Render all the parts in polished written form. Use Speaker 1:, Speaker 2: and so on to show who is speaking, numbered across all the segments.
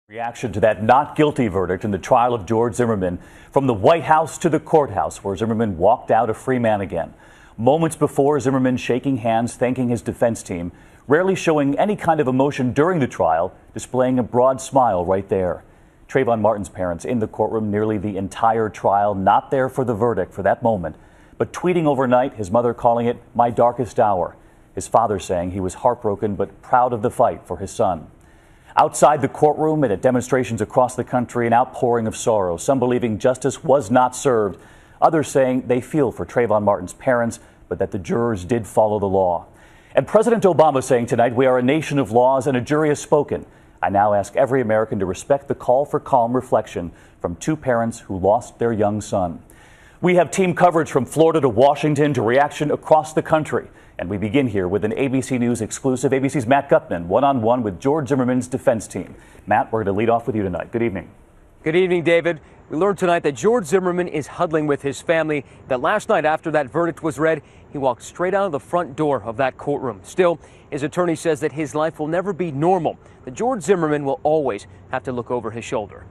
Speaker 1: Reaction to that not guilty verdict in the trial of George Zimmerman, from the White House to the courthouse, where Zimmerman walked out a free man again. Moments before, Zimmerman shaking hands, thanking his defense team, rarely showing any kind of emotion during the trial, displaying a broad smile right there. Trayvon Martin's parents in the courtroom nearly the entire trial, not there for the verdict for that moment, but tweeting overnight, his mother calling it "my darkest hour." His father saying he was heartbroken but proud of the fight for his son. Outside the courtroom and at demonstrations across the country, an outpouring of sorrow, some believing justice was not served, others saying they feel for Trayvon Martin's parents, but that the jurors did follow the law. And President Obama saying tonight, "We are a nation of laws and a jury has spoken." I now ask every American to respect the call for calm reflection from two parents who lost their young son. We have team coverage from Florida to Washington to reaction across the country. And we begin here with an ABC News exclusive. ABC's Matt Gutman, one-on-one with George Zimmerman's defense team. Matt, we're going to lead off with you tonight. Good evening.
Speaker 2: Good evening, David. We learned tonight that George Zimmerman is huddling with his family, that last night after that verdict was read, he walked straight out of the front door of that courtroom. Still, his attorney says that his life will never be normal, that George Zimmerman will always have to look over his shoulder.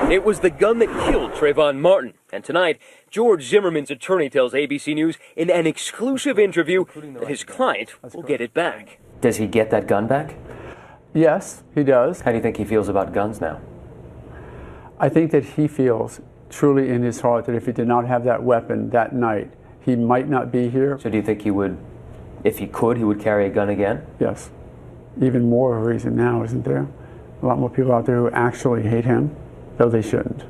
Speaker 2: It was the gun that killed Trayvon Martin. And tonight, George Zimmerman's attorney tells ABC News in an exclusive interview that his client will get it back. Does he get that gun back?
Speaker 3: Yes, he does.
Speaker 2: How do you think he feels about guns now?
Speaker 3: I think that he feels truly in his heart that if he did not have that weapon that night, he might not be here.
Speaker 2: So do you think he would, if he could, he would carry a gun again?
Speaker 3: Yes. Even more of a reason now, isn't there? A lot more people out there who actually hate him, though they shouldn't.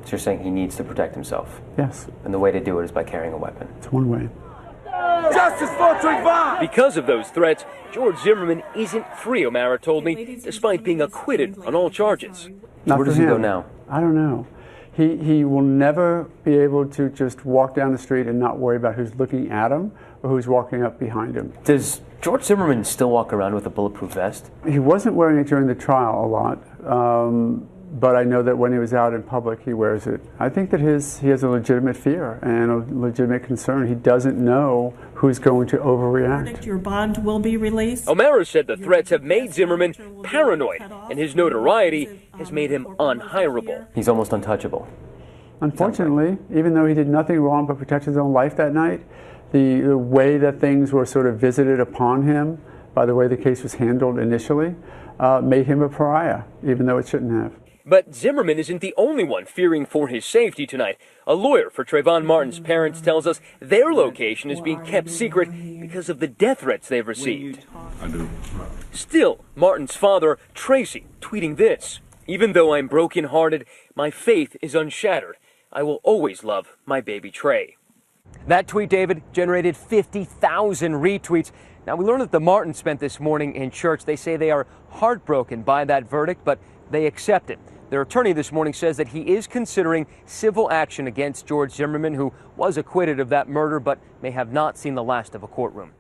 Speaker 2: So you're saying he needs to protect himself?
Speaker 3: Yes.
Speaker 2: And the way to do it is by carrying a weapon?
Speaker 3: It's one way.
Speaker 4: Justice for Trayvon!
Speaker 2: Because of those threats, George Zimmerman isn't free, O'Mara told me, despite being acquitted on all charges. Where does he go now?
Speaker 3: I don't know. He will never be able to just walk down the street and not worry about who's looking at him or who's walking up behind him.
Speaker 2: Does George Zimmerman still walk around with a bulletproof vest?
Speaker 3: He wasn't wearing it during the trial a lot. But I know that when he was out in public, he wears it. I think that he has a legitimate fear and a legitimate concern. He doesn't know who's going to overreact.
Speaker 5: Your bond will be released.
Speaker 2: O'Mara said the threats have made Zimmerman paranoid, and his notoriety has made him unhireable. He's almost untouchable.
Speaker 3: Unfortunately, even though he did nothing wrong but protect his own life that night, the way that things were sort of visited upon him by the way the case was handled initially made him a pariah, even though it shouldn't have.
Speaker 2: But Zimmerman isn't the only one fearing for his safety tonight. A lawyer for Trayvon Martin's parents tells us their location is being kept secret because of the death threats they've received.
Speaker 4: I do.
Speaker 2: Still, Martin's father, Tracy, tweeting this: "Even though I'm brokenhearted, my faith is unshattered. I will always love my baby Trey." That tweet, David, generated 50,000 retweets. Now, we learned that the Martins spent this morning in church. They say they are heartbroken by that verdict, but they accept it. Their attorney this morning says that he is considering civil action against George Zimmerman, who was acquitted of that murder but may have not seen the last of a courtroom.